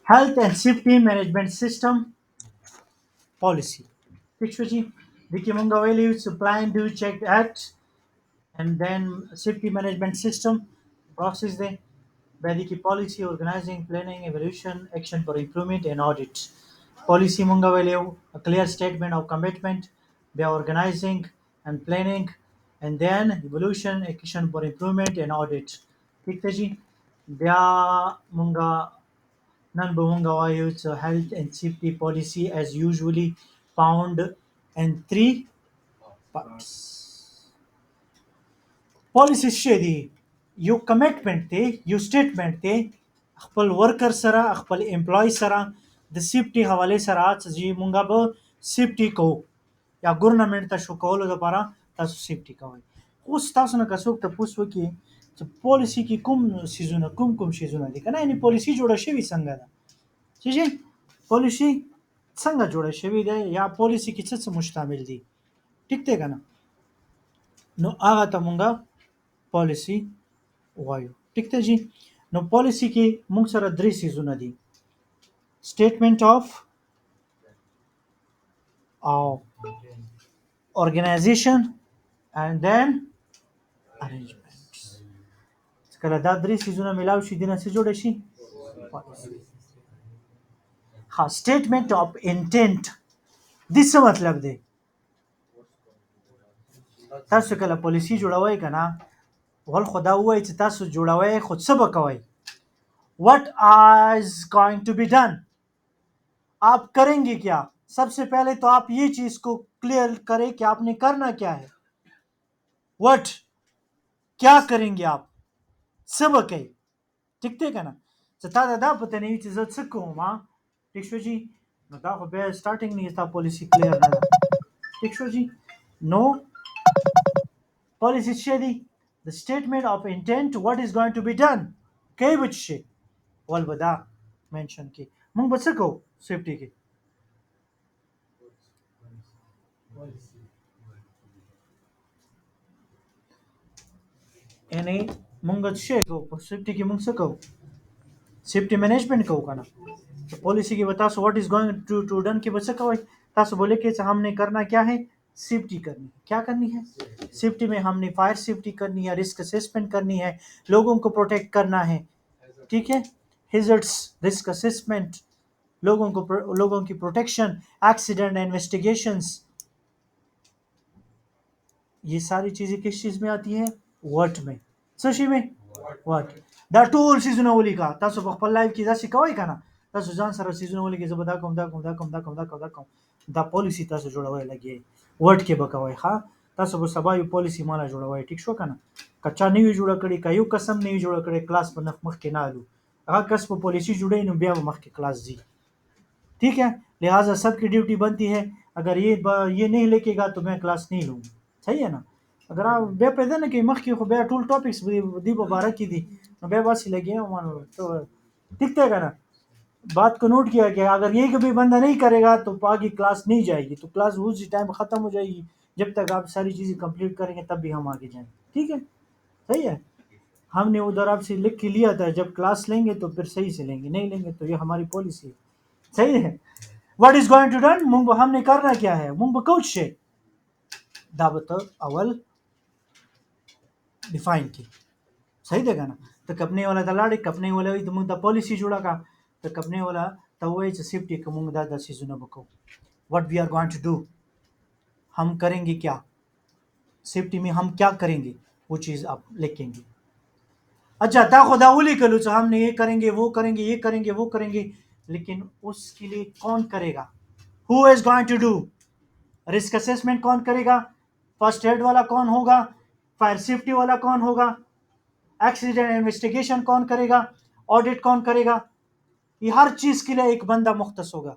Health and Safety Management System Policy. ठीक है जी. देखिए मंगा value supply do check act and then safety management system process दें. वैदी की policy organizing planning evaluation action for improvement and audit. Policy मंगा value a clear statement of commitment by organizing and planning and then evaluation action for improvement and audit. ठीक है जी. Dia munga non-Bhumanga use health and safety policy as usually found in three parts. Policy شدي یو کمټمنټ دی یو سټیټمنټ دی خپل ورکر سره خپل امپلای سره د سیفټي حواله سره چې مونږه به سیفټي کوو یا ګورنمنت ته شو کولو لپاره تاسو سیفټي کوئ. اوس تاسو نه که څوک تپوس وکړي چې پالیسي کې کوم شیزونه دي که نه یعنې پالیسي جوړه شوې څنګه ده چې پالیسي څنګه جوړه شوې ده یا پالیسي کې څه مشتمل دي. ټیک دی که نه نو هغه ته مونږه پالیسي وایو. ټیک دی جی. نو پالیسي کې مونږ سره درې سیزونه دي. statement of organization and then arrangements. کله دا درې سیزونه ملاو شي دینه څه جوړ شي پالیسي. ها statement of intent د څه مطلب دی؟ تاسو کله پالیسي جوړوئ که نه ول خدا ووایي چې تاسو جوړوئ خو څه به کوئ. what is going to be done आप करेंगे क्या. सबसे पहले तो आप ये चीज को क्लियर करें कि आपने करना क्या है. what क्या करेंगे आप सब कई. ठीक थे का ना چې تا دا پته نه وي چې زه څه کوم. ټیک شو جی. نو دا خو بیا سټارټینګ نه ستا پالیسي کلیر نه ده. ټیک شو جی. نو پالیسي څه دي؟ the statement of intent what is going to be done کوي به څه شي ول به دا منشن کې موږ به څه کوو سیفټي کې. یعنی مونږ څه کوو په سیفټي کې مونږ څه کوو سیفټي مینجمنٹ کوو کنه. तो पॉलिसी की बता so what is going to done की बच्चा कहो तासो बोले कि हमने करना क्या है सेफ्टी करनी है. क्या करनी है सेफ्टी में हमने फायर सेफ्टी करनी है रिस्क असेसमेंट करनी है लोगों को प्रोटेक्ट करना है. ठीक है. हैजर्ड्स रिस्क असेसमेंट लोगों की प्रोटेक्शन एक्सीडेंट इन्वेस्टिगेशंस ये सारी चीजें किस चीज में आती है वर्ट में सशी में वर्ट دا ټول سیزونه ولیکا تاسو په خپل لایف کې دا څه کوئ کنه تاسو ځان سره سیزونه ولیکئ زه به دا کوم دا پالیسی تاسو جوړوي لګي ورډ کې به کوئ. ها تاسو به سبا یو پالیسی مالا جوړوي. ټیک شو کنه کچا نه وی جوړ کړي کایو قسم نه وی جوړ کړي کلاس په مخ کې نه الو هغه کس په پالیسی جوړي نو بیا مخ کې کلاس دی. ठीक है. लिहाजा सबकी ड्यूटी बनती है अगर ये नहीं लिखेगा तो मैं क्लास नहीं लूँगा. सही है ना. अगर आप बे पैदा ना कि मख की खो बे टूल टॉपिक्स दी मुबारक की दी बे बात सी लगी है मानो तो दिखते है ना. बात को नोट किया गया अगर ये कभी बंदा नहीं करेगा तो आगे क्लास नहीं जाएगी तो क्लास उसी टाइम ख़त्म हो जाएगी. जब तक आप सारी चीज़ें कंप्लीट करेंगे तब भी हम आगे जाएंगे. ठीक है. सही है. हमने उधर आपसे लिख के लिया था जब क्लास लेंगे तो फिर सही से लेंगे नहीं लेंगे तो ये हमारी पॉलिसी है. सही है. What is going to done मुंग हमने करना क्या है मुंग कोच से दावत अवल डिफाइन की. सही देगा ना. तो कपने वाला दलाड़ी कपने वाला तो मुंग द पॉलिसी जुड़ा का तो कपने वाला तो वही सेफ्टी का मुंग दा सीजन बको what we are going to do हम करेंगे क्या सेफ्टी में हम क्या करेंगे वो चीज़ आप लिखेंगे. अच्छा ता खुदा उली कलू तो हमने ये करेंगे वो करेंगे लेकिन उसके लिए कौन करेगा. Who is going to do risk assessment कौन करेगा फर्स्ट एड वाला कौन होगा फायर सेफ्टी वाला कौन होगा एक्सीडेंट इन्वेस्टिगेशन कौन करेगा ऑडिट कौन करेगा. ये हर चीज़ के लिए एक बंदा मुख्तस होगा.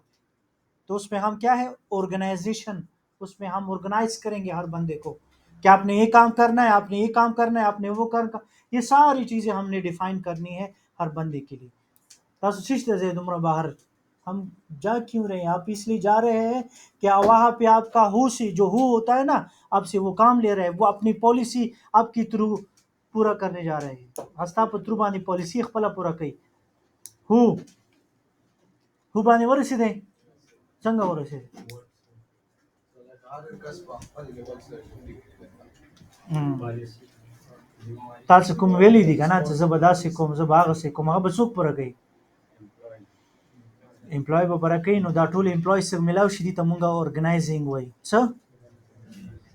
तो उसमें हम क्या है ऑर्गेनाइजेशन उसमें हम ऑर्गेनाइज करेंगे हर बंदे को कि आपने ये काम करना है आपने ये काम करना है आपने वो करना. ये सारी चीज़ें हमने डिफाइन करनी है हर बंदे के लिए. तुमरा बाहर हम जा क्यों रहे हैं आप इसलिए जा रहे हैं कि वहाँ पे आपका हु से जो हु होता है ना आपसे वो काम ले रहा है वो अपनी पॉलिसी आपकी थ्रू पूरा करने जा रहे हैं हस्ता په تر باندې پالیسی خپل پورا کوي هو باندې ورسېدې څنګه ورسېدې تاسو کوم ویلي دي کنه چې زه به داسې کوم زه به هغه سې کوم هغه به څوک پوره کوي امپلای به پوره کوي نو دا ټول امپلای سره ملاو شي دي ته مونږه اورګنایزینګ وایي څه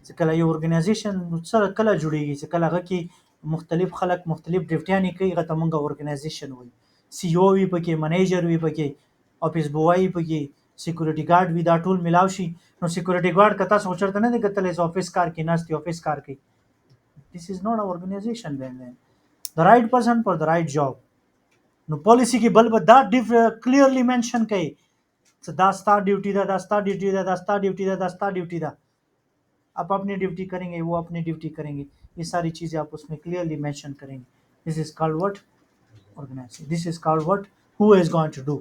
چې کله یو اورګنایزیشن سره کله جوړیږي چې کله هغه کې مختلف خلک مختلف ډیوټیانې کوي هغه ته مونږه اورګنایزیشن وایي سی او وي پکې منیجر وي پکې اپیس بوای پکې سکیورټي ګارد وي دا ټول ملاو شي نو سکیورټي ګارد کته سوچرته نه دی کتل اس افیس کار کې ناستي افیس کار کوي this is not an organization then the right person for the right job نو پالیسی کې بل به دا کلیئرلی منشن کوي چې دا ستا ډیوټي ده دا ستا ډیوټي ده دا ستا ډیوټي ده دا ستا ډیوټي ده आप अपनी ड्यूटी करेंगे वो अपनी ड्यूटी करेंगे ये सारी चीज़ें आप उसमें क्लियरली मेंशन करेंगे this is called what organization this is called what who is going to do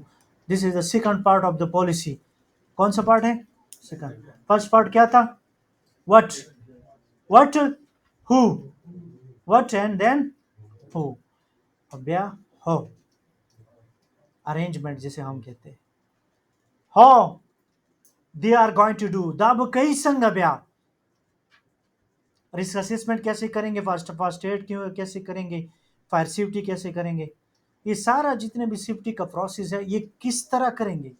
this is the second part of the policy कौन सा पार्ट है सेकंड फर्स्ट पार्ट क्या था what what who what and then who अब या हो arrangement जिसे हम कहते हैं how they are going to do दा कई संग ब्या रिस्क असेसमेंट कैसे करेंगे फर्स्ट एड कैसे करेंगे फायर सेफ्टी कैसे करेंगे ये सारा जितने भी सेफ्टी का प्रोसेस है ये किस तरह करेंगे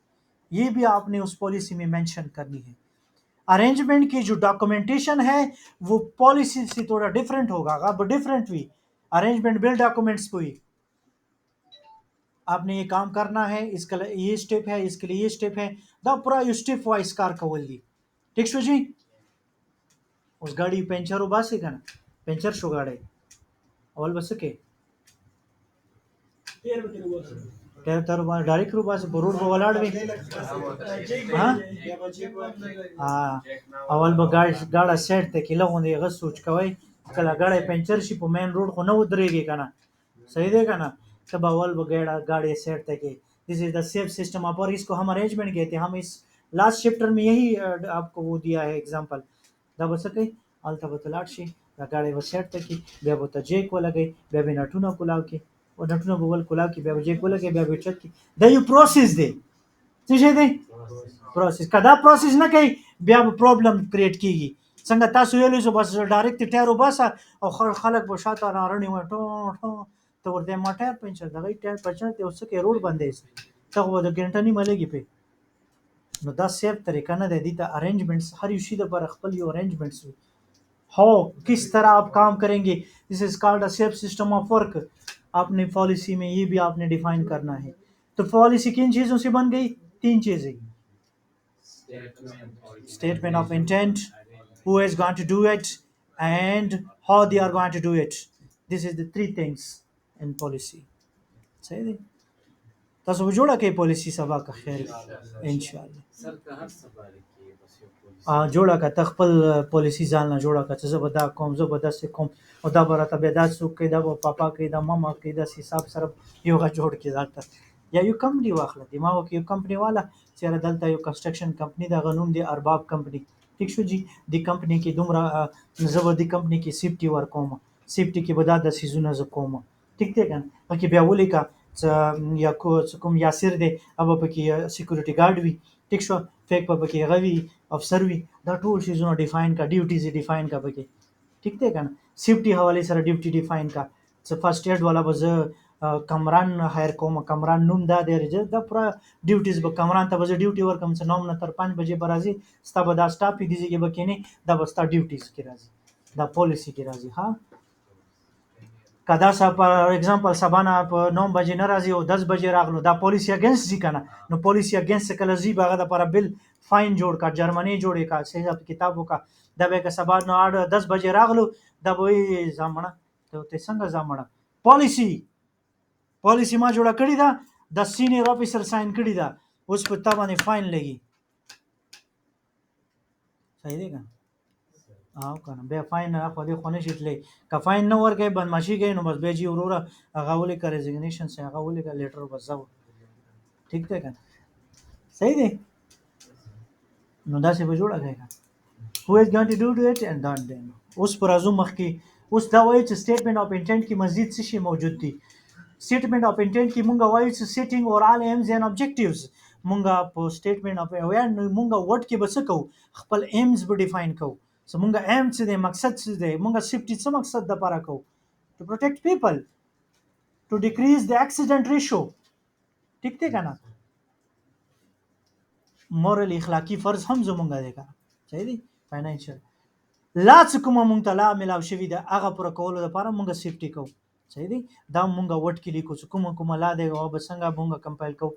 ये भी आपने उस पॉलिसी में मेंशन करनी है अरेंजमेंट की जो डॉक्यूमेंटेशन है वो पॉलिसी से थोड़ा डिफरेंट होगा अब डिफरेंट हुई अरेंजमेंट बिल डॉक्यूमेंट्स हुई आपने ये काम करना है इसके लिए ये स्टेप है इसके लिए ये स्टेप है दा पूरा ये स्टेप वाइज कार कवली ठीक शो जी उस गाड़ी पंचर उबासी का ना पंचर शो गाड़ी अवल बस के तेर रुपा डायरेक्ट रुपा से रोड पर वलाड़ भी हाँ अवल ब गाड़ा सेट ते किला होने अगर सोच कवाई कल गाड़ी पंचर शी पे मेन रोड को ना उतरेगी का ना सही देगा ना तब अवल ब गाड़ी सेट ते के this is the safe system आप और इसको हम अरेंजमेंट कहते हैं हम इस लास्ट चैप्टर में यही आपको वो दिया है एग्जांपल दा बस के अलता बतलाट शी दा गाड़ी व सेट ते की बे बत जेक वाला गई बे बिना टूना कुलाव की और नटूना बगल कुलाव की बे जेक वाला के बे चट की द यू प्रोसेस दे चीजे दे प्रोसेस कदा प्रोसेस ना कई बे प्रॉब्लम क्रिएट कीगी څنګه تاسو ویلو چې بس ډایرکټ ټایر وباسه او خلک به شاته رانړی و ټو ته ورته ما ټایر پنچر دغه ټایر پنچر ته اوس کې روډ بندې ته و د ګنټه نه ملګي په نو دا سیف طریقه نه دی د ارینجمنټس هر یو شی د پر خپل یو ارینجمنټس हो किस तरह आप काम करेंगे this is called a safe system of work आपने पॉलिसी में ये भी आपने डिफाइन करना है तो पॉलिसी किन चीज़ों से बन गई तीन चीज़ें statement of intent who is going to do it and how they are going to do it this is the three things in policy सही है तसो जोड़ा के पॉलिसी सभा का खैर इंशाल्लाह सर का हर सवाल जोड़ा का तखपल पॉलिसी जानना जोड़ा का जबरदा कौम जबरदस्त कौम और दा बरा तबेदा सुख के दा पापा के दा मामा के दा हिसाब सर योगा जोड़ के जाता या यो कंपनी वाखला दिमाग की यो कंपनी वाला चेहरा दलता यो कंस्ट्रक्शन कंपनी दा गनूम दे अरबाब कंपनी ठीक शो जी दी कंपनी की दुमरा जबरदी कंपनी की सेफ्टी वर कौम सेफ्टी की बदा द सीजन ज कौम ठीक थे कन बाकी बेवली का या कोम यासिर दे अब पकी सिक्योरिटी गार्ड भी ठीक शो फेक पकी गवी अफसर भी द टूल सीजन डिफाइन का ड्यूटी से डिफाइन का पकी ठीक थे कन सेफ्टी हवाले सर ड्यूटी डिफाइन का फर्स्ट एड वाला बज कमरान हायर कोम कमरान नुम दा दे ज द पूरा ड्यूटीज ब कमरान त बज ड्यूटी वर कम से 9 न तर 5 बजे बराजी स्ता बदा स्टाफ ही दीजिए बकेने द बस्ता ड्यूटीज के राजी द पॉलिसी के राजी हां कदा सा फॉर एग्जांपल सबना आप 9 बजे नाराजी हो 10 बजे रागलो दा पॉलिसी अगेंस्ट जी kana नो पॉलिसी अगेंस्ट से कल जी बागा दा पर बिल फाइन जोड़ का जर्मनी जोड़े का से किताबों का दबे का सबा 9 10 बजे रागलो दब वही जामना तो ते संग जामना पॉलिसी पॉलिसी मा जोड़ा कड़ी दा द सीनियर ऑफिसर साइन कड़ी दा उस पर तबाने फाइन लगी सही देगा हाँ कना बे फाइन ना खुद खोने शिटले का फाइन न वर के बदमाशी के नो बस बेजी औरोरा अगावले का रेजिग्नेशन से अगावले का लेटर बस जाओ ठीक है कना सही दे नो दा से बजोड़ा गएगा who is going to do it and done then उस पर आजू मख की اوس دا وایي چې statement of intent کې مزید څه شی موجود دي. statement of intent کې مونږ وایو چې setting or all aims and objectives. مونږ په statement of مونږ وټ کې به څه کوو خپل aims به ډیفاین کوو. سو مونږ aim څه دی مقصد څه دی مونږ safety څه مقصد د لپاره کوو to protect people to decrease the accident ratio. ٹھیک دی کنه مورل اخلاقی فرض هم زمونږ دی کنه صحیح دی فاینانشل لا څه کومه مونږ ته لا ملاو شوي ده هغه پوره کولو لپاره مونږ سیفټي کوو صحیح دی دا مونږ وټ کې لیکو چې کومه لا دی او به څنګه مونږ کمپایل کوو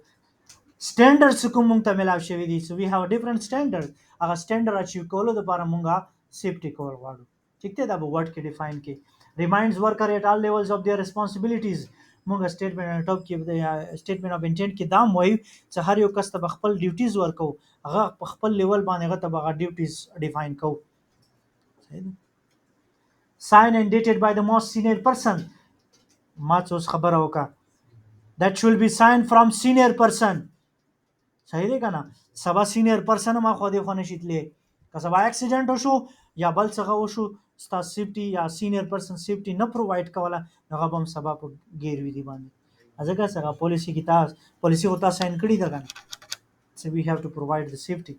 سټانډرډ څه کوم مونږ ته ملاو شوي دي سو وی هاو ډیفرنٹ سټانډرډ هغه سټانډرډ اچیو کولو لپاره مونږه سیفټي کول غواړو ټیک دی دا به وټ کې ډیفاین کې ریمایندز ورکر ایٹ آل لیولز اف دیئر ریسپانسبلیټیز مونږ سټیټمنټ اف کې سټیټمنټ اف انټینټ کې دا وایو چې هر یو کس ته خپل ډیوټیز ورکو هغه په خپل لیول باندې هغه ته هغه ډیوټیز ډیفاین کوو sign and dated by the most senior person ما څه اوس خبره وکړه that should be signed from senior person صحیح دی کنه سبا سینیر پرسن ما خو دې خو نشي تللی که سبا اکسیډنټ وشو یا بل څه وشو ستا سیفټي یا سینیر پرسن سیفټي نه پرووایډ کوله هغه به هم سبا په ګیروي دي باندې ځکه څنګه پالیسي کې تاسو پالیسي هو تاسو ساين کړی ده کنه so we have to provide the safety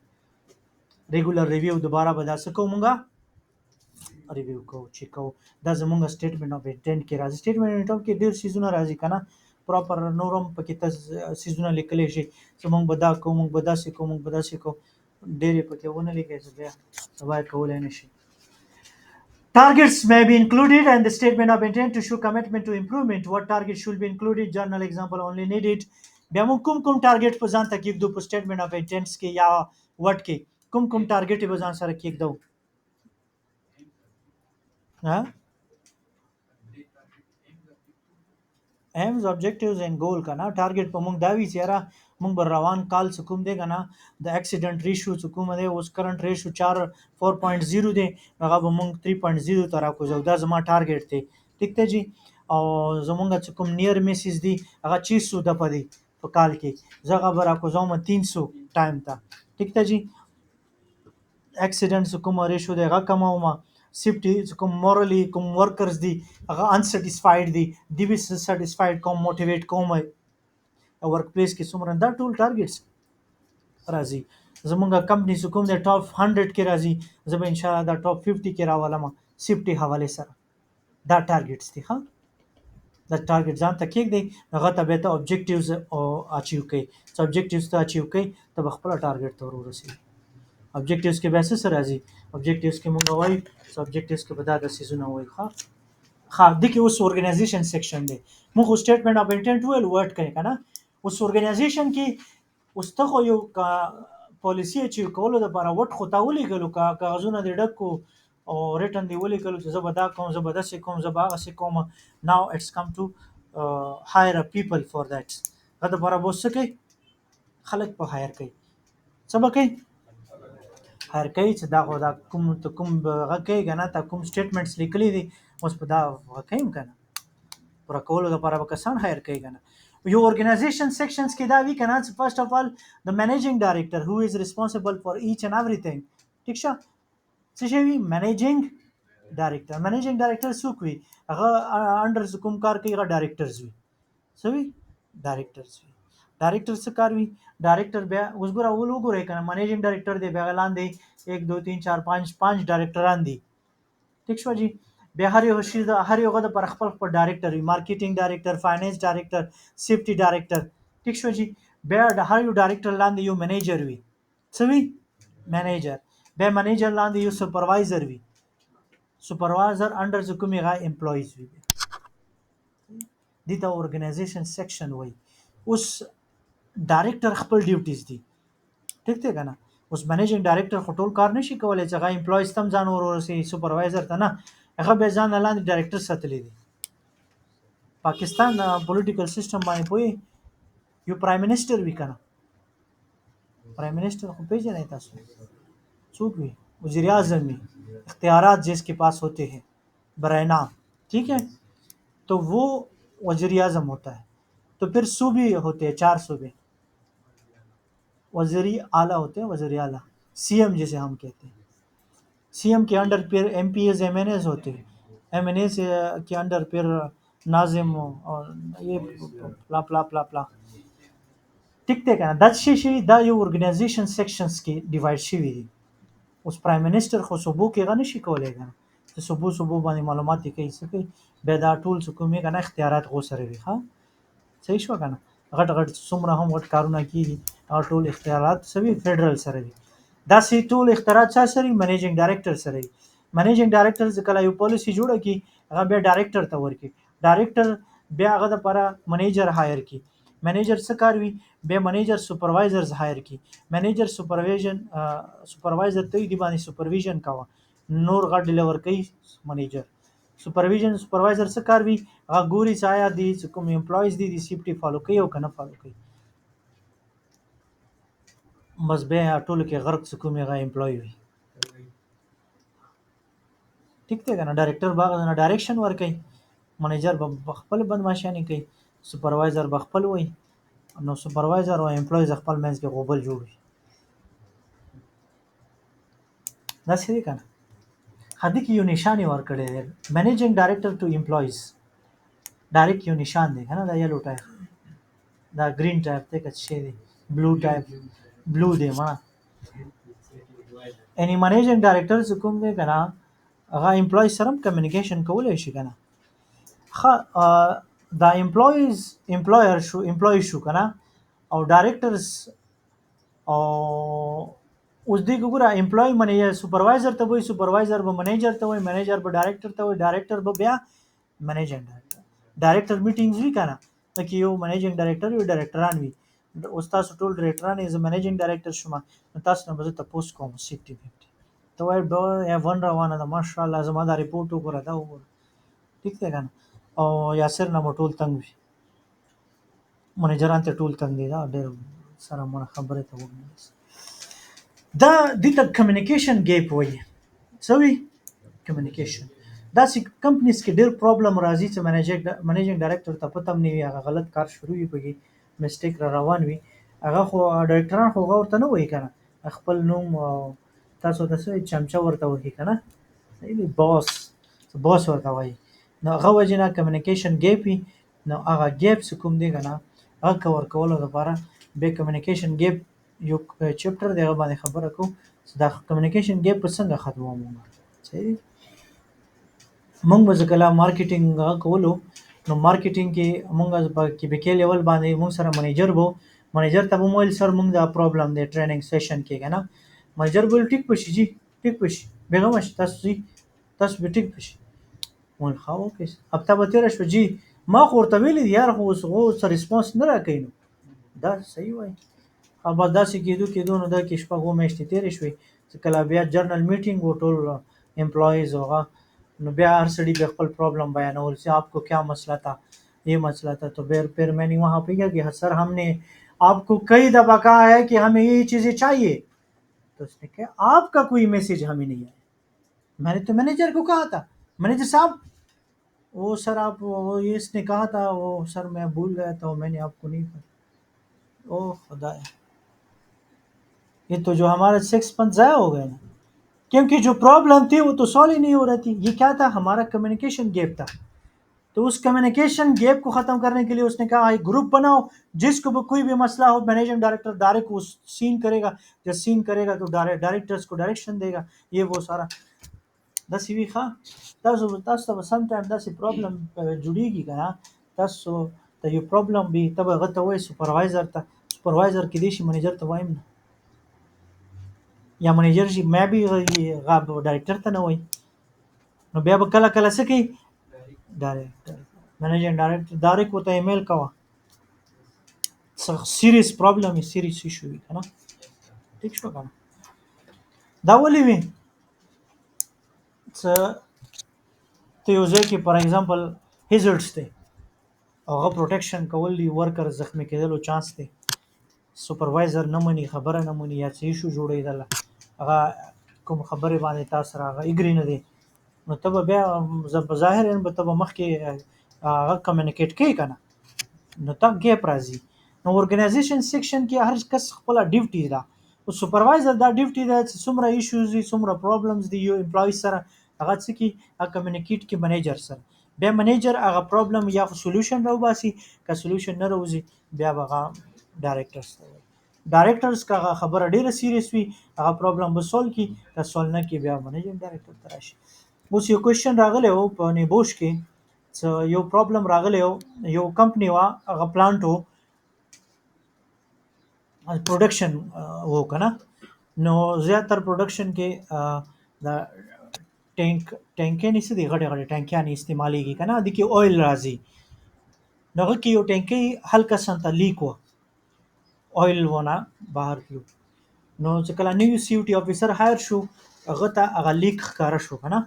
regular review دوباره به دا څه کوو مونږه ریویو کوو چې کوو دا زمونږ سټیټمنټ اف انټینټ کې راځي سټیټمنټ اف انټینټ کې ډېر شیزونه راځي کنه پراپر نورم پکې تاسو سیزونه لیکلی شي چې مونږ به دا کوو مونږ به داسې کوو مونږ به داسې کوو ډېرې پکې ونه لیکئ چې بیا سبا یې کولی نه شي Targets may be included and the statement of intent to show commitment to improvement. What target should be included? Journal example only needed. بیا موږ کوم ټارګټ په ځان ته کېږدو په سټیټمنټ اف انټینټس کې یا وټ کې کوم ټارګټ یې به ځان سره کېږدو aims objectives and goal کنه ټارګټ په موږ دا وی چې یاره موږ بر روان کال څه کوم دی کنه د اکسیډنټ ریشیو څه کوم دی اوس کرنٹ ریشیو 4.0 دی هغه به موږ 3.0 ته راکوزو دا زما ټارګټ دی ٹھیک دی جی او زمونږ چې کوم نیر میسز دی هغه 600 د پدی په کال کې زغه به راکوزوم 300 ټایم ته ٹھیک دی جی اکسیډنټ کوم ریشیو دی هغه کموم سیفټي کوم مورلی کوم ورکرز دي هغه انسټیسفاید دي دی وی سټیسفاید کوم موټیویټ کوم ورک پلیس کې څومره دا ټول ټارګټس راځي زمونږ کمپنی کوم د ټاپ 100 کې راځي زه به ان شاء الله دا ټاپ 50 کې راولم سیفټي حواله سره دا ټارګټس دي ها دا ټارګټ ځان ته کېږدي هغه ته به ته اوبجیکټیوز او اچیو کوي څو اوبجیکټیوز ته اچیو کوي ته خپل ټارګټ ته ورسېږي objectives کې به څه راځي objectives کې مونږ وایو subjectives کې به دا د سيزونه وایي ها د کې اوس اورګنایزیشن سیکشن دی موږ سټیټمنټ اف انټینټ ویل ورډ کوي کنه اوس اورګنایزیشن کې اوس ته خو یو پالیسی چې کولو د لپاره وټ خو تا ولېږلو کاغذونه د ډکو او ریټن دی ولېږلو چې زه به دا کوم زه به داسې کوم زه به هغسې کوم ناو اټس کم ټو هایر پیپل فار دیټ هغه د لپاره به څه کوي خلک په هایر کوي څه به کوي هر کوي چې دا خو دا کوم ته کوم هغه کوي کنه تا کوم سټیټمنټس لیکلي دي اوس په دا کوي کنه پر کولو لپاره به کسان هایر کوي کنه یو اورګنایزیشن سیکشنز کې دا وی کنه چې فرست اف ال د منیجینګ ډایریکټر هو از ریسپانسیبل فار ایچ اینڈ ایوریثینګ ٹھیک شه څه شي وی منیجینګ ډایریکټر څوک وي هغه انډر کوم کار کوي هغه ډایریکټرز وي څه وي ډایریکټرز وي ډایریکټر څه کار وي ډایریکټر بیا اوس ګوره اول وګورئ کنه منیجینګ ډایریکټر دی بیا لاندې 1 2 3 4 5 ډایریکټران دي ٹھیک شو جی بیا هر یو غد پر خپل ډایریکټر وي مارکیټینګ ډایریکټر فاینانس ډایریکټر سیفټي ډایریکټر ٹھیک شو جی بیا هر یو ډایریکټر لاندې یو منیجر وي څه وي منیجر بیا منیجر لاندې یو سپروایزر وي سپروایزر انډر کومي غا امپلویز وي دي دا اورګنایزیشن سیکشن وي اوس ډایریکټر خپل ډیوټیز دي ټیک دی کنه اوس منیجینګ ډایریکټر خو ټول کار نشي کولای چې هغه امپلویز تم ځان ورسي سپروایزر ته نه هغه به ځان لاندې ډایریکټر ساتلی دي پاکستان پولیټیکل سیستم باندې پوي یو پرایم منسٹر وی کنه پرایم منسٹر خو پیژنئ تاسو څوک وي وزیر اعظم وي اختیارات جس کے پاس ہوتے ہیں برائے نام ٹھیک ہے تو وہ وزیر اعظم ہوتا ہے تو پھر صوبے ہوتے ہیں 4 صوبے वज़ीर आला होते हैं वज़ीर आला सीएम जिसे हम कहते हैं सीएम के अंडर फिर एमपीएस एमएनएस होते हैं MNA के अंडर फिर नाजिम और ये प्ला प्ला प्ला प्ला ټیک دی کنه دا څه شي دا یو ارګنایزیشن سیکشنز کې ډیوایډ شوی دی اوس پرایم منسٹر خو صوبو کې غنی شي کولای کنه چې صوبو باندې معلومات کوي څه کوي به دا ټول څه کومې کنه اختیارات غو سره وي ها صحیح شو کنه غټ غټ څومره هم غټ کارونه کیږي او ټول اختیارات سوي فدرال سره دي دا سي ټول اختیارات چا سره منیجینګ ډایریکټر سره دي منیجینګ ډایریکټر ځکه یو پالیسی جوړه کی هغه بیا ډایریکټر ته ورکی ډایریکټر بیا هغه لپاره منیجر هایر کی منیجر څه کار وي بیا منیجر سپروایزرز هایر کی منیجر سپروایزر ته دی باندې سپرویژن کاوه نور غټ ډیلیور کوي منیجر سپروایزر څه کار وي هغه ګوري چې آیا دي چې کوم امپلایز دي د سیفټي فالو کوي او کنه فالو کوي بس بیا ټولو کې غرق څه کوم هغه امپلای وي ټیک دی کنه ډایریکټر باغ نه ډایریکشن ور کوي منیجر به خپل بدمعشاني کوي سپروایزر به خپل وي نو سپروایزر او امپلایز خپل منځ کې غوبل جوړي دا څه دی کنه هدي کې یو نشانه ور کړی دی منیجینګ ډایریکټر ټو امپلایز ډایرکټ یو نشان دی کنه دا یلو ټایپ دا گرین ټایپ ته کڅ شي دی بلو ټایپ بلو دی ما اني منیجینګ ډایریکټر کوم دی کنه هغه امپلای سره کمیونیکیشن کولای شي کنه دا امپلایر شو امپلای شو کنه او ډایریکټرز او اوس دی ګوره امپلای منیجر سپروایزر ته وای سپروایزر به منیجر ته وای منیجر به ډایریکټر ته وای ډایریکټر به بیا منیجینګ ډایریکټر میټینګز وی کنه لکه یو منیجینګ ډایریکټر یو ډایریکټران وی اوس تاسو ټول ډایریکټران یې منیجینګ ډایریکټر شوم تاسو نه به تاسو کوم سیفټي ته وای به ون روانه ده ماشاءالله زما دا ریپورت وګوره دا وګوره ٹھیک دی کنه او یاسر نه ټول تنگ وي منیجران ته ټول تنگ دي دا ډېر سره مون خبره ته وګورئ دا د کمیونیکیشن ګیپ وایي سوي کمیونیکیشن دا چې کمپنیز کې ډېر پرابلم راځي چې منیجینګ ډایریکټر ته پته نه وي هغه غلط کار شروع وي پکې میسټیک را روان وي هغه خو ډایریکټران خو ورته نه وایي کنه خپل نوم تاسو د څه چمچا ورته وایي کنه باس ورته وایي نو هغه وجنه کمیونیکیشن ګیپ وي نو هغه ګیپ کوم دی کنه هغه کور کولو لپاره به کمیونیکیشن ګیپ یو چپټر دی هغه باندې خبره کوم دا کمیونیکیشن ګیپ څنګه ختموم صحیح مونږ به ځکه مارکیټینګ کولو نو مارکیټینګ کې مونږ کې به کې لیول باندې مونږ سره منیجر ته موبایل سره مونږ دا پرابلم دی ټریننګ سیشن کې کنه منیجر بول ټیک پشي جی ټیک پشي بیغه مش تاسو به ټیک پشي مون خاو کې هفته به تیر شو جی ما خو ورته ویل یار خو سره ریسپانس نه راکې نو دا صحیح وای خبر داسې کېدو نو دا کې شپه غو میاشتې تیرې شوې چې کله بیا جرنل میټینګ و ټول امپلایز होगा نو بیا हर सड़ी पे खपल प्रॉब्लम बयानोल से आपको क्या मसला था ये मसला था तो फिर मैंने वहाँ पे क्या कि सर हमने आपको कई दफ़ा कहा है कि हमें ये चीज़ें चाहिए तो उसने कहा आपका कोई मैसेज हमें नहीं आया मैंने तो मैनेजर को कहा था मैनेजर साहब वो सर आप वो ये इसने कहा था वो सर मैं भूल गया था मैंने आपको नहीं कहा ओ खुदा ये तो जो हमारा 6 मंथ ज़ाया हो गए ना क्योंकि जो प्रॉब्लम थी वो तो सॉल्व ही नहीं हो रही थी ये क्या था हमारा कम्युनिकेशन गैप था तो उस कम्युनिकेशन गैप को ख़त्म करने के लिए उसने कहा एक ग्रुप बनाओ जिसको भी कोई भी मसला हो मैनेजिंग डायरेक्टर डायरेक्ट वो सीन करेगा जब सीन करेगा तो डायरेक्टर्स को डायरेक्शन देगा ये वो सारा दस भी खा दस सम टाइम दस प्रॉब्लम जुड़ेगी का दस तो ये प्रॉब्लम भी तब गत हुए सुपरवाइजर की देशी मैनेजर तो वाइम या मैनेजर जी मैं भी गाब डायरेक्टर ته نه وای نو بیا به کله کله څه کوي ډایریکټر منیجینګ ډایریکټر ډایرکټ وته ایمیل کاوه سیریس پرابلم یې سیریس ایشو وي کنه ٹھیک شو کنه دا ولې وي څه ته یو ځای کې فار ایگزامپل هیزارډز ته هغه پروټیکشن کول دی ورکر زخمی کېدلو چانس دی سپروایزر نه مني خبره نه مني یا څه ایشو جوړېدل هغه کوم خبره باندې تاسو راغی اګری نه دی نو ته بیا ظاهرا به ته مخکې هغه کمیونیکیټ کوي کنه نو تا ګیپ راځي نو ارګنایزیشن سیکشن کې هر کس خپل ډیوټي ده او سپروایزر دا ډیوټي ده چې څومره ایشوز دي څومره پرابلمز دي یو امپلای سره هغه څه کی کمیونیکیټ کی منیجر سره بیا منیجر هغه پرابلم یا سولوشن راوباسي که سولوشن نه راوځي بیا هغه ډایریکټرز ته وایي ډایریکټرز کا خبره ډیره سیریس وي هغه پرابلم به سولو کی که سولو نه کی بیا منیجر ډایریکټر ته راشي اوس یو کوېشن راغلی و په نیبوش کې یو پرابلم راغلی و یو کمپنی وا هغه پلانټ و پروډکشن وو کنه نو زیاتره پروډکشن کې د ټینکې دي غټې غټې ټینکیانې استعمالیږي کنه د کې اویل راځي نو هغه کې یو ټینکۍ هلکه سنته لیک و اویل ونه بهر تلو نو چې کله نیو سی یو ټي افیسر هایر شو هغه ته هغه لیک ښکاره شو کنه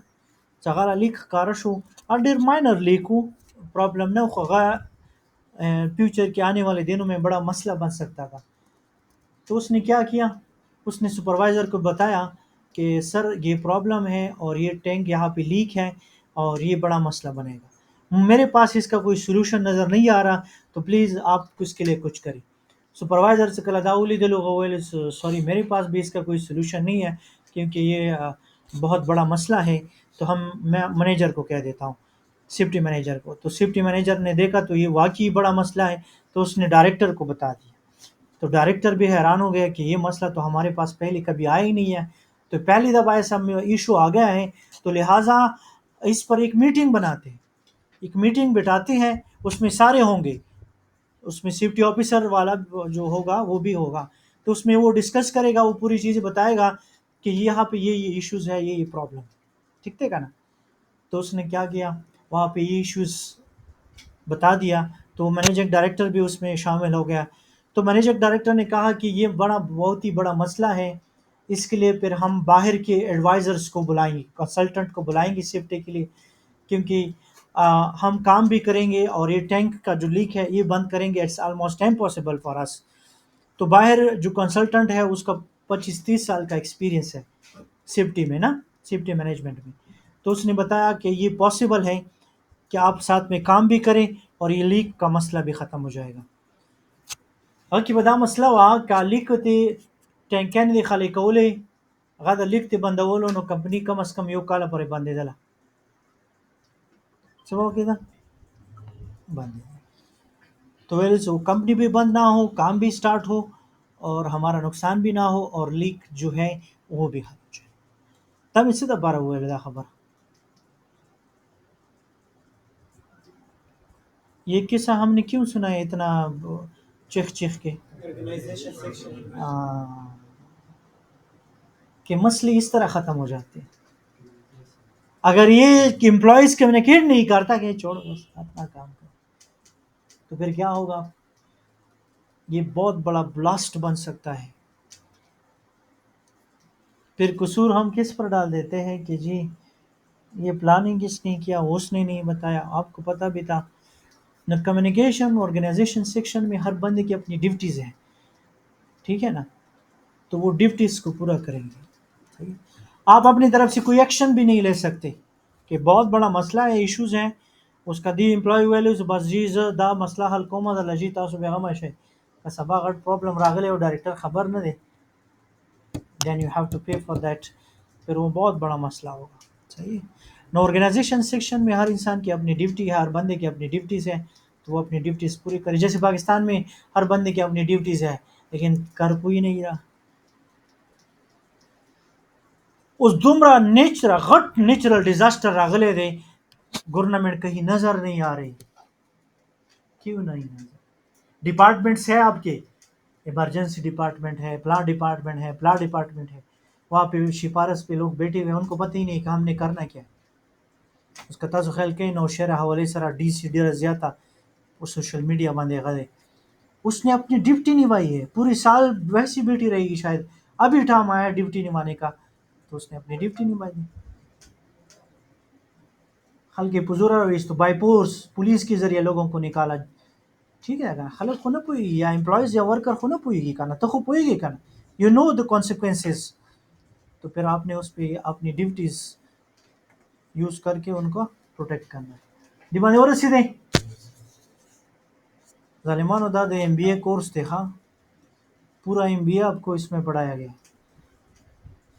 چې هغه لیک ښکاره شو ډېر ماینر لیک و प्रॉब्लम ना होगा फ्यूचर के आने वाले दिनों में बड़ा मसला बन सकता था तो उसने क्या किया उसने सुपरवाइज़र को बताया कि सर ये प्रॉब्लम है और ये टैंक यहाँ पे लीक है और ये बड़ा मसला बनेगा मेरे पास इसका कोई सोल्यूशन नज़र नहीं आ रहा तो प्लीज़ आप इसके लिए कुछ करें सुपरवाइज़र से कल दाउली दे लोग सॉरी मेरे पास भी इसका कोई सोल्यूशन नहीं है क्योंकि ये बहुत बड़ा मसला है तो मैं मैनेजर को कह देता हूँ शिफ्टी मैनेजर को तो शिफ्टी मैनेजर ने देखा तो ये वाकई बड़ा मसला है तो उसने डायरेक्टर को बता दिया तो डायरेक्टर भी हैरान हो गया कि ये मसला तो हमारे पास पहले कभी आया ही नहीं है तो पहली दफ़ा ऐसा इशू आ गया है तो लिहाजा इस पर एक मीटिंग बनाते हैं एक मीटिंग बिठाते हैं उसमें सारे होंगे उसमें सेफ्टी ऑफिसर वाला जो होगा वो भी होगा तो उसमें वो डिस्कस करेगा वो पूरी चीज़ें बताएगा कि यहाँ पे ये इश्यूज़ है ये प्रॉब्लम ठीक है ना तो उसने क्या किया वहाँ पे ये इश्यूज़ बता दिया तो मैनेजिंग डायरेक्टर भी उसमें शामिल हो गया तो मैनेजिंग डायरेक्टर ने कहा कि ये बहुत ही बड़ा मसला है इसके लिए फिर हम बाहर के एडवाइज़र्स को बुलाएंगे कंसल्टेंट को बुलाएंगे सेफ्टी के लिए क्योंकि हम काम भी करेंगे और ये टैंक का जो लीक है ये बंद करेंगे it's almost impossible for us तो बाहर जो कंसल्टेंट है उसका 25-30 साल का एक्सपीरियंस है सेफ्टी में ना सेफ्टी मैनेजमेंट में तो उसने बताया कि ये पॉसिबल है कि आप साथ में काम भी करें और ये लीक का मसला भी ख़त्म हो जाएगा हकी बदा मसला वा का लीक ते टैंकियान दे खाली कौले هغه د لیک ته بندولو نو کمپنی کم از کم یو کال پورې بندېدله څه وکړه बंद तो वैसे से वो कंपनी भी बंद ना हो काम भी स्टार्ट हो और हमारा नुकसान भी ना हो और लीक जो है वो भी हल हो जाए तब इससे दोबारा हुआ है खबर ये किस्सा हमने क्यों सुना है इतना चिख चिख के कि मसले इस तरह ख़त्म हो जाते हैं अगर ये एम्प्लॉयज़ कम्युनिकेट नहीं करता कि छोड़ो बस अपना काम करो तो फिर क्या होगा ये बहुत बड़ा ब्लास्ट बन सकता है फिर कसूर हम किस पर डाल देते हैं कि जी ये प्लानिंग इसने किया उसने नहीं बताया आपको पता भी था न कम्युनिकेशन ऑर्गेनाइजेशन सेक्शन में हर बंदे की अपनी ड्यूटीज़ हैं ठीक है ना तो वो ड्यूटीज़ को पूरा करेंगे आप अपनी तरफ से कोई एक्शन भी नहीं ले सकते कि बहुत बड़ा मसला है इश्यूज़ हैं उसका दी एम्प्लॉय वैल्यूज बस जीज दा मसला हल कोमा दा लजी तासु बेगम शे सबा गट प्रॉब्लम रागले और डायरेक्टर खबर न दे देन यू हैव टू पे फॉर दैट फिर वो बहुत बड़ा मसला होगा सही है न ऑर्गेनाइजेशन सेक्शन में हर इंसान की अपनी ड्यूटी है हर बंदे की अपनी ड्यूटीज़ है तो वो अपनी ड्यूटीज़ पूरी करे जैसे पाकिस्तान में हर बंदे की अपनी ड्यूटीज़ है लेकिन कर कोई नहीं रहा उस दुमरा नेचुरल डिजास्टर रागले दे गवर्नमेंट कहीं नज़र नहीं आ रही क्यों नहीं नज़र डिपार्टमेंट्स है आपके इमरजेंसी डिपार्टमेंट है प्लान डिपार्टमेंट है वहाँ पे सिफारस पे लोग बैठे हुए हैं उनको पता ही नहीं कि हमने करना क्या उसका ताज़ो ख्याल कहीं नौशहर हवाले सरा DC डेरा ज़्यादा वो सोशल मीडिया बंदे गए उसने अपनी ड्यूटी निभाई है पूरी साल वैसी बैठी रहेगी शायद अभी टाइम आया ड्यूटी निभाने का तो उसने अपनी ड्यूटी निभाई दी हल्के पुजुरा रईस तो बाई फोर्स पुलिस के ज़रिए लोगों को निकाला ठीक है ना खलक खुना पोई या एम्प्लॉयज़ या वर्कर खुना पोएगी करना तो खूब पोएगी करना यू नो द कॉन्सिक्वेंसेस तो फिर आपने उस पर अपनी ड्यूटीज़ यूज़ करके उनको प्रोटेक्ट करना है दीवाने और सीधे ज़ालिमानो दाद MBA कोर्स देखा पूरा MBA आपको इसमें पढ़ाया गया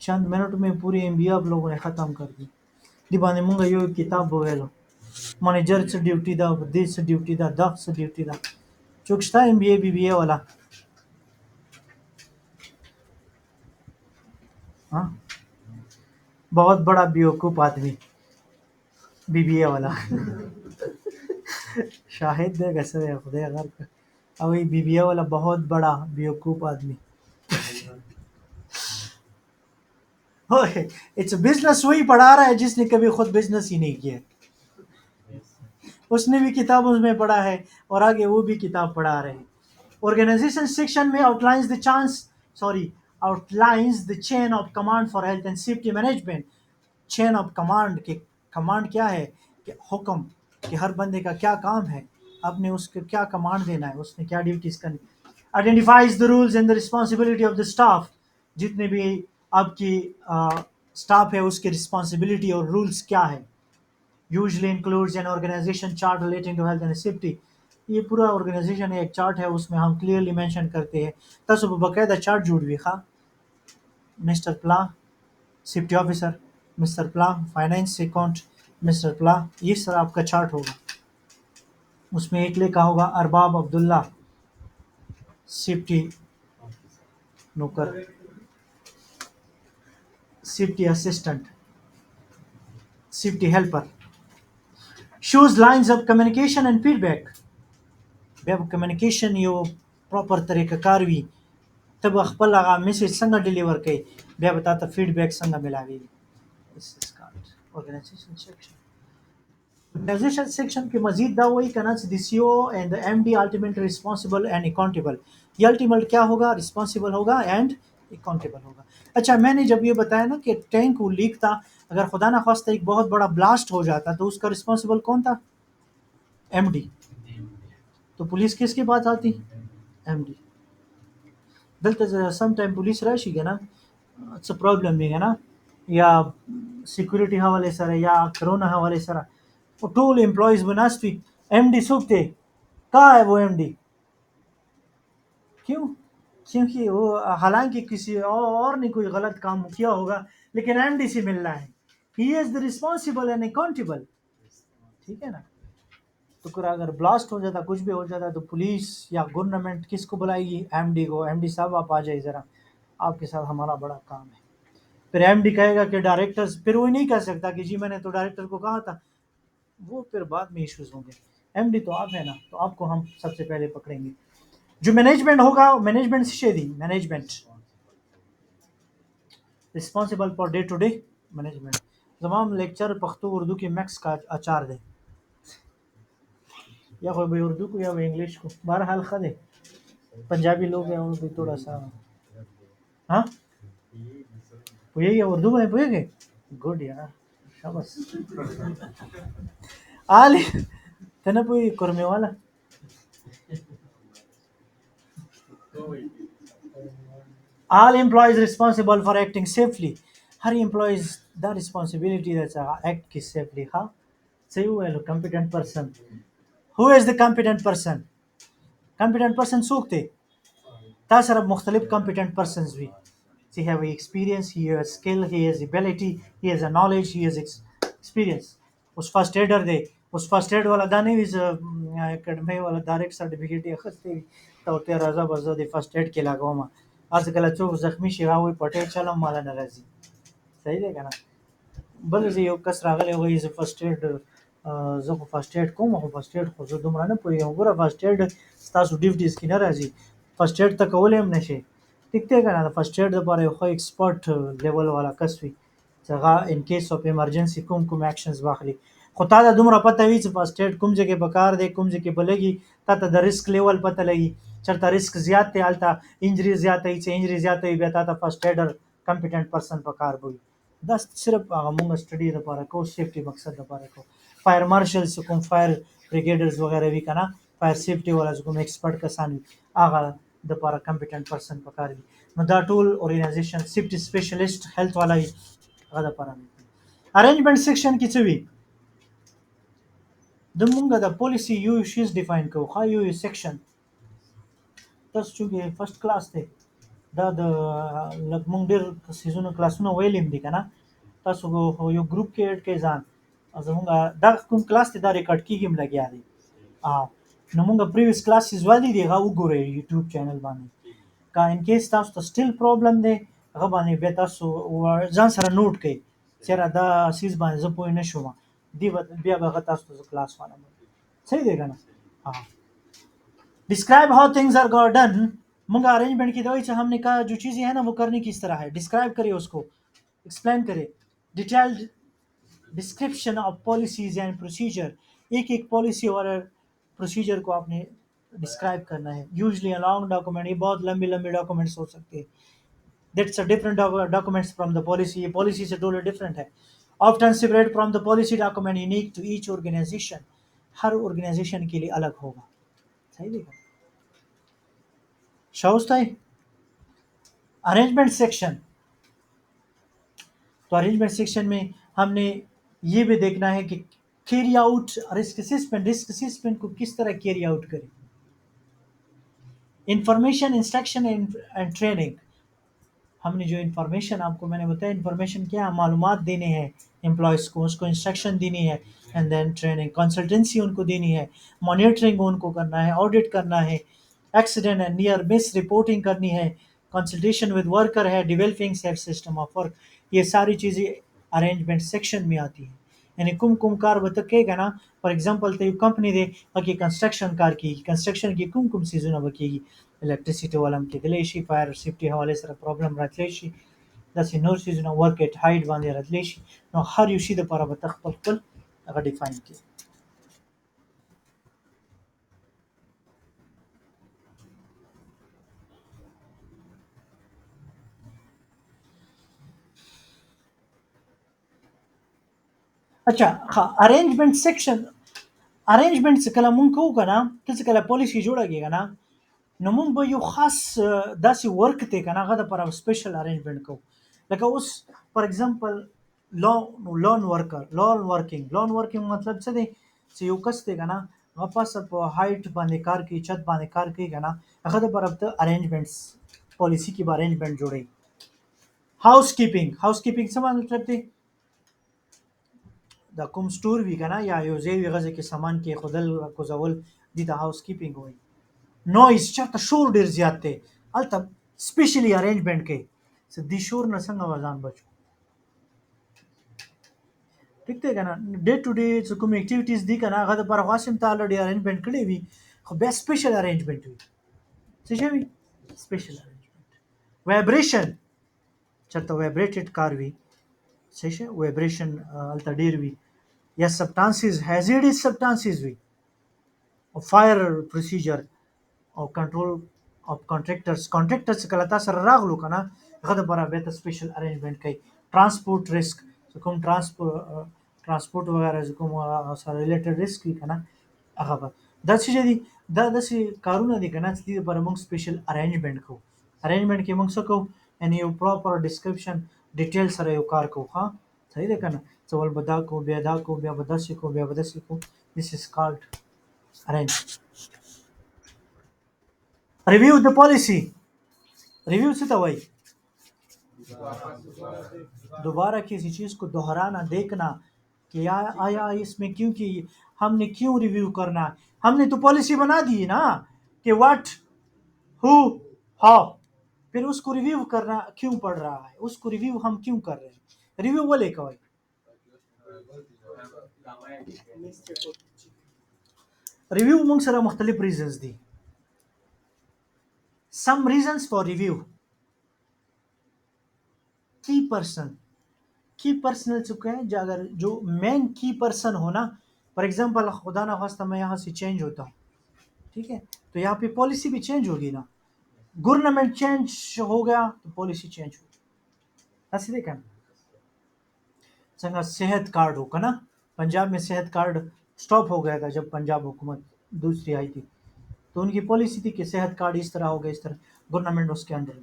चंद मिनट में पूरी MBA आप लोगों ने ख़त्म कर दी دی باندې مونږ یو کتاب وویلو منیجر څه ډیوټي ده دې څه ډیوټي ده دا څه ډیوټي ده څوک شته ایم بی اے بی بی اے والا हाँ बहुत बड़ा बेवकूफ़ आदमी बीबीए वाला शाहिद है कैसे है खुदा अगर अब ये बीबीए वाला बहुत बड़ा बेवकूफ़ आदमी ओए इट्स बिजनेस वही पढ़ा रहा है जिसने कभी खुद बिजनेस ही नहीं किया उसने भी किताबों में पढ़ा है और आगे वो भी किताब पढ़ा रहे हैं ऑर्गेनाइजेशन सेक्शन में outlines the chain of command for health and safety management chain of command के कमांड क्या है कि हुक्म कि हर बंदे का क्या काम है आपने उसको क्या कमांड देना है उसने क्या ड्यूटीज करनी identifies the rules and the responsibility of the staff जितने भी आपकी स्टाफ है उसकी रिस्पॉन्सिबिलिटी और रूल्स क्या है usually includes an organization chart relating to health and safety ये पूरा ऑर्गेनाइजेशन एक चार्ट है उसमें हम क्लियरली मेंशन करते हैं तब बाकायदा चार्ट जुड़ भी खा मिस्टर प्ला सेफ्टी ऑफिसर मिस्टर प्ला फाइनेंस अकाउंट मिस्टर प्ला ये सर आपका चार्ट होगा उसमें एक लिखा होगा अरबाब अब्दुल्ला सेफ्टी नौकर safety assistant safety helper shows lines of communication and feedback بیا به کمیونیکیشن یو پراپر طریقه کار وي ته به خپل هغه میسج څنګه ډیلیور کوي بیا به تا ته فیډبیک څنګه ملاویږي organization section organization section کې مزید دا وایي کنه چې د سی او اینڈ د ایم D ultimately responsible and accountable ये अल्टीमेट क्या होगा रिस्पॉन्सिबल होगा एंड अकाउंटेबल होगा अच्छा मैंने जब ये बताया ना कि टैंक वो लीक था अगर खुदा ना खास्ता एक बहुत बड़ा ब्लास्ट हो जाता तो उसका रिस्पॉन्सिबल कौन था एमडी तो पुलिस किसके पास आती एमडी दलते सम टाइम पुलिस राशि है ना څه प्रॉब्लम नहीं है ना या सिक्योरिटी हवाले सर या कोरोना हवाले सर वो टोल एम्प्लॉइज बनास्ती एमडी सूखते कहाँ है वो एमडी क्यों क्योंकि वो हालांकि किसी और ने कोई गलत काम किया होगा लेकिन एमडी से मिल रहा है he is the responsible and accountable ठीक है ना तो अगर ब्लास्ट हो जाता कुछ भी हो जाता तो पुलिस या गवर्नमेंट किसको बुलाएगी एमडी को एमडी साहब आप आ जाइए ज़रा आपके साथ हमारा बड़ा काम है फिर एमडी कहेगा कि डायरेक्टर फिर वो नहीं कह सकता कि जी मैंने तो डायरेक्टर को कहा था वो फिर बाद में इश्यूज होंगे एमडी तो आप है ना तो आपको हम सबसे पहले पकड़ेंगे जो मैनेजमेंट होगा मैनेजमेंट से the management responsible for day to day management तमाम लेक्चर पख्तो उर्दू की मैक्स का आचार दे या कोई उर्दू को या इंग्लिश को बहरहाल खा दे पंजाबी लोग हैं उनको थोड़ा सा हाँ यही उर्दू में पूछेंगे गुड यार शाबाश आले तना कोई कुरमे वाला all employees responsible for acting safely her employees the responsibility that's act की safely हाँ सही हुआ है competent person who is the competent person सूखते तासर मुख्तलिफ competent persons भी he have experience he has skill he has ability he has a knowledge he has experience उस फर्स्ट एडर दे उस फर्स्ट एड वाला दाने भी अकेडमी वाला डायरेक्ट सर्टिफिकेट या खस्ते तो ते राजा बजा दे फर्स्ट एड के लगाओ मा आजकल चोक जख्मी शिवा हुई पटे चलम माला नाराजी सही है ना बल जे यो कस रागले वही is first aid زه خو فرست ایډ کوم خو فرست ایډ خو زه دومره نه پوهېږم ګوره فرست ایډ ستاسو ډیوټیز کې نه راځي فرست ایډ ته کولی هم نشئ ټیک دی که نه د فرست ایډ دپاره یو ښه ایکسپرټ لیول والا کس وي چې هغه ان کیس اف ایمرجنسي کوم ایکشنز واخلي خو تا ته دومره پته وي چې فرست ایډ کوم ځای کې پکار دی کوم ځای کې به لګي تا ته د ریسک لیول پته لګي چېرته ریسک زیات دی هلته انجري زیاته وي چې انجري زیاته وي بیا تا ته فرست ایډر کمپیټنټ پرسن پکار به وي دا صرف هغه مونږ سټډي دپاره کوو سیفټي مقصد دپاره کوو fire marshals कोम फायर ब्रिगेडर्स वगैरह भी करना फायर सेफ्टी वाला जो कोम एक्सपर्ट कसान आगा द पारा कॉम्पिटेंट पर्सन पकार भी दा टूल ऑर्गेनाइजेशन सेफ्टी स्पेशलिस्ट हेल्थ वाला ही आगा द पारा अरेंजमेंट सेक्शन की चवी दमुंगा द पॉलिसी यू शीज डिफाइन को हा यू सेक्शन तस चुके फर्स्ट क्लास थे दा द लगमंग डेर सीजन क्लास नो वेलिम दी kana تاسو یو ګروپ کې اډ کې ځان زمونږ دا کوم کلاس ته دا ریکارډ کیږي لګیا دی نو مونږ پریویس کلاسز والی دی هغه وګورئ یوټیوب چینل باندې کا ان کیس تاسو ته سټیل پرابلم دی هغه باندې به تاسو ځان سره نوٹ کړئ چیرې دا سیس باندې زه پوه نه شوم دی بیا به تاسو ته کلاس وایم صحیح دی کنه describe how things are done मंगा अरेंजमेंट की दवाई से हमने कहा जो चीज़ें हैं ना वो करने किस तरह है डिस्क्राइब करिए उसको एक्सप्लेन करिए detailed description of policies and procedure एक एक पॉलिसी और प्रोसीजर को आपने डिस्क्राइब करना है यूजली अ लॉन्ग डॉक्यूमेंट ये बहुत लंबे लंबे डॉक्यूमेंट्स हो सकते हैं that's a different documents from the policy ये पॉलिसी से टोटली डिफरेंट है often separate from the policy document unique to each organisation हर ऑर्गेनाइजेशन के लिए अलग होगा सही देखा शाउस्ता है अरेंजमेंट सेक्शन तो अरेंजमेंट सेक्शन में हमने ये भी देखना है कि कैरी आउट रिस्क असेसमेंट को किस तरह कैरी आउट करें इंफॉर्मेशन इंस्ट्रक्शन एंड ट्रेनिंग हमने जो इन्फॉर्मेशन आपको मैंने बताया इन्फॉर्मेशन क्या मालूमात देने हैं एम्प्लॉयज़ को उसको इंस्ट्रक्शन देनी है एंड देन ट्रेनिंग कंसल्टेंसी उनको देनी है मॉनिटरिंग उनको करना है ऑडिट करना है accident and near miss reporting करनी है कंसल्टेशन विद वर्कर है developing safe system of work ये सारी चीज़ें अरेंजमेंट सेक्शन में आती हैं यानी कुम कार बताएगा ना फॉर एग्जांपल तो कंपनी दे बाकी कंस्ट्रक्शन कार की कंस्ट्रक्शन की कुम सीजन बकेगी इलेक्ट्रिसिटी वाला में फायर सेफ्टी हवाले से प्रॉब्लम रातलेशी दस नोर सीजन वर्क एट हाइट बांधे रातलेशी नो हर युशी द पर बतखल अगर डिफाइन की अच्छा हाँ अरेंजमेंट सेक्शन अरेंजमेंट से कला मुंग को ना किसी कला पॉलिसी जोड़ेगा ना نو مونږ به یو خاص داسې ورک دی که نه هغه دپاره سپیشل ارینجمنټ کوو لکه اوس فار ایگزامپل لون ورکینګ مطلب څه دی چې یو کس دی که نه هغه پاسه په هایټ باندې کار کوي چت باندې کار کوي که نه هغه دپاره ته ارینجمنټس پالیسي کې به ارینجمنټ جوړوي هاوس کیپینګ څه مطلب دی د کوم سټور وي که نه یا یو ځای وي هغه ځای کې سامان کېښودل کوزول دې ته هاوس کیپینګ وایي نویز چرته شور ډیر زیات دی هلته سپیشلی ارینجمنټ کوي چې دې شور نه څنګه به ځان بچو ټیک دی که نه ډے ټو ډے چې کوم اکټیویټیز دي که نه هغه دپاره خو هسې هم ته الرډي ارینجمنټ کړی وي خو بیا سپیشل ارینجمنټ وي څه شی وي سپیشل ارینجمنټ وایبریشن چرته وایبریټډ کار وي څه شی وایبریشن هلته ډیر وي یا سبټانسز هیزیډس سبټانسز وي او فایر پروسیجر او کنټرول اف کانټریکټرز کله تاسو سره راغلو کنه هغه د لپاره به ته سپیشل ارینجمنټ کوي ترانسپورت ریسک کوم ترانسپورت وغیرہ کوم سره ریلیټډ ریسک وي کنه هغه به دا څه دي دا داسې کارونه دي کنه چې دې لپاره موږ سپیشل ارینجمنټ کوو ارینجمنټ کې موږ څه کوو یعنی یو پراپر ډسکرپشن ډیټیل سره یو کار کوو ها صحیح ده کنه څول به دا کو بیا دا کو بیا به داسې کو بیا به داسې کو this is called arrange review the policy review से तो वही दोबारा किसी चीज़ को दोहराना देखना कि आया इसमें क्योंकि हमने क्यों रिव्यू करना हमने तो पॉलिसी बना दी ना कि व्हाट हु हाउ फिर उसको रिव्यू करना क्यों पड़ रहा है उसको रिव्यू हम क्यों कर रहे हैं रिव्यू बोले कवई रिव्यू मंग सरा मुख्तलिफ रीजंस दी some reasons for review की पर्सन चुके हैं अगर जो मेन की पर्सन हो ना फॉर एग्जांपल खुदा ना खास्ता मैं यहाँ से चेंज होता हूँ ठीक है तो यहाँ पे पॉलिसी भी चेंज होगी ना गवर्नमेंट चेंज हो गया तो पॉलिसी चेंज होगी ऐसे देखा संगा सेहत कार्ड होगा ना पंजाब में सेहत कार्ड स्टॉप हो गया था जब पंजाब हुकूमत दूसरी आई थी तो उनकी पॉलिसी थी कि सेहत कार्ड इस तरह हो गया इस तरह गवर्नमेंट उसके अंडर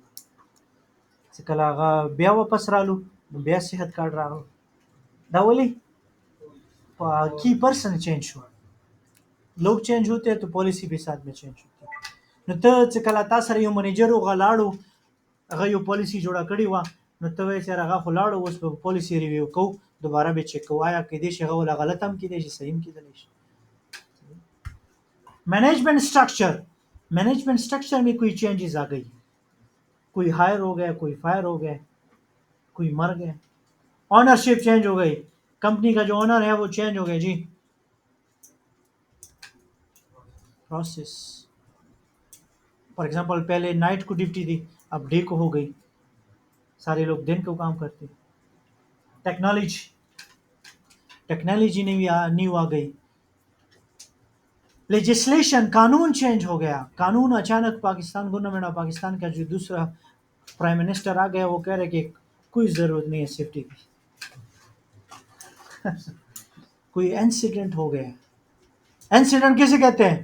कला ब्या वापस रालू ब्या सेहत कार्ड रालू दावली की पर्सन चेंज हुआ लोग चेंज होते हैं तो पॉलिसी भी साथ में चेंज होती है न तो कला तासर यो मैनेजर होगा लाड़ो अगर यो पॉलिसी जोड़ा कड़ी हुआ نو ته وایې چې هغه خو لاړو اوس به پالیسي ریویو کوو دوباره به چیک کوو آیا کیدای شي هغه ولا غلط هم کیدای شي صحیح هم کیدلی شي मैनेजमेंट स्ट्रक्चर में कोई चेंजेस आ गई कोई हायर हो गया कोई फायर हो गया कोई मर गया ऑनरशिप चेंज हो गई कंपनी का जो ओनर है वो चेंज हो गया जी प्रोसेस फॉर एग्जांपल पहले नाइट को ड्यूटी थी अब डे को हो गई सारे लोग दिन को काम करते टेक्नोलॉजी न्यू आ गई लेजिस्लेशन कानून चेंज हो गया कानून अचानक पाकिस्तान गवर्नमेंट ऑफ पाकिस्तान का जो दूसरा प्राइम मिनिस्टर आ गया वो कह रहे कि कोई ज़रूरत नहीं है सेफ्टी की कोई इंसिडेंट हो गया इंसिडेंट किसे कहते हैं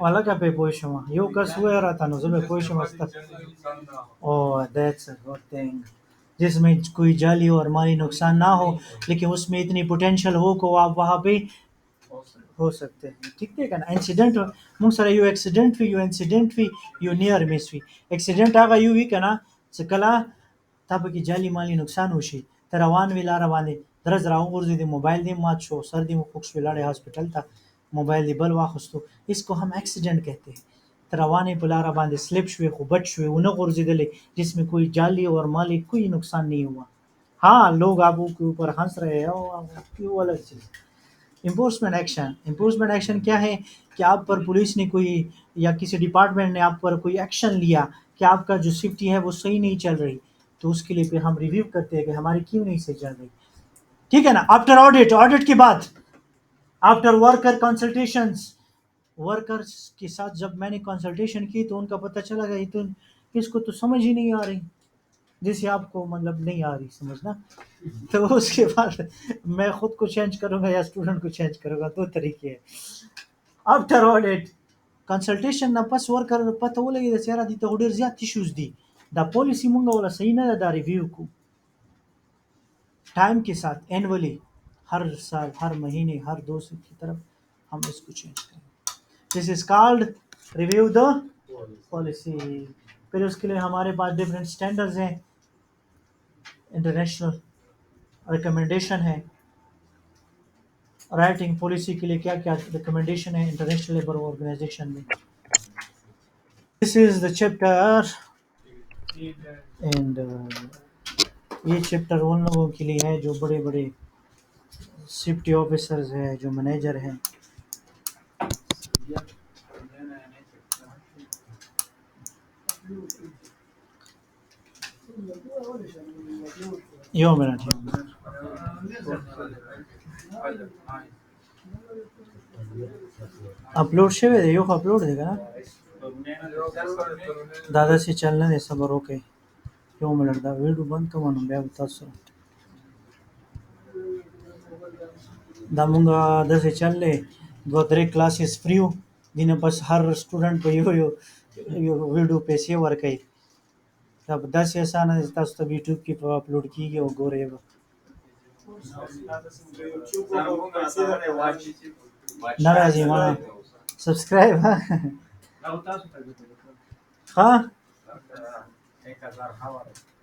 वाला क्या पे पोइशमा यो कस हुआ रहा था नो जब पोइशमा oh that's a good thing जिसमें कोई जाली और माली नुकसान ना हो लेकिन उसमें इतनी पोटेंशियल हो को आप वहाँ पे हो सकते हैं ठीक है ना इंसिडेंट मुंग सर यू इंसिडेंट भी यू नियर मिस भी एक्सीडेंट आगा यू भी कना सकला तब की जाली माली नुकसान होशी तरवान विला रवाने दरज राव गुर्जी दे मोबाइल दे मात शो सर्दी में फुक्स विलाड़े हॉस्पिटल था मोबाइल दे बल वाखस्तो इसको हम एक्सीडेंट कहते हैं तरवाने बुलारा बांधे स्लिप हुए खुबच हुए उन्हें गुर्जी दले जिसमें कोई जाली और माली कोई नुकसान नहीं हुआ हाँ लोग आपको के ऊपर हंस रहे हैं वो अलग चीज़ इम्पोर्समेंट एक्शन क्या है कि आप पर पुलिस ने कोई या किसी डिपार्टमेंट ने आप पर कोई एक्शन लिया कि आपका जो सेफ्टी है वो सही नहीं चल रही तो उसके लिए फिर हम रिव्यू करते हैं कि हमारी क्यों नहीं सही चल रही ठीक है ना आफ्टर ऑडिट के बाद आफ्टर वर्कर कंसल्टेशंस वर्कर्स के साथ जब मैंने कंसल्टेशन की तो उनका पता चला कि तो इसको तो समझ ही नहीं आ रही जिसे आपको मतलब नहीं आ रही समझना तो उसके बाद मैं खुद को चेंज करूंगा या स्टूडेंट को चेंज करूंगा दो तरीके हैं आफ्टर ऑडिट कंसल्टेशन ना पास वर्कर पता वो लगे यार दी तो ऑर्डर ज्यादा इश्यूज दी द पॉलिसी मंगा वाला सही ना दा रिव्यू को टाइम के साथ एनुअली हर साल हर महीने हर 2 साल की तरफ हम इसको चेंज करें this is called review the policy फिर उसके लिए हमारे पास डिफरेंट स्टैंडर्ड्स हैं इंटरनेशनल रिकमेंडेशन है राइटिंग पॉलिसी के लिए क्या क्या रिकमेंडेशन है इंटरनेशनल लेबर ऑर्गेनाइजेशन में this is the chapter and ये चैप्टर उन लोगों के लिए है जो बड़े बड़े सेफ्टी ऑफिसर्स हैं जो मैनेजर हैं यो मिनट अपलोड शेवे दे यो अपलोड देगा ना दादा से चलने दे सबर ओके यो मिनट दा वीडियो बंद तो मानो बे बतासो दामुंगा दादा से चल ले 2-3 क्लासेस फ्री हो दिन बस हर स्टूडेंट पे यो वीडियो पे से वर्क है तब 10 ऐसा ना तब YouTube की अपलोड की गई वो गोरेगा नाराजी माना सब्सक्राइब हाँ 1000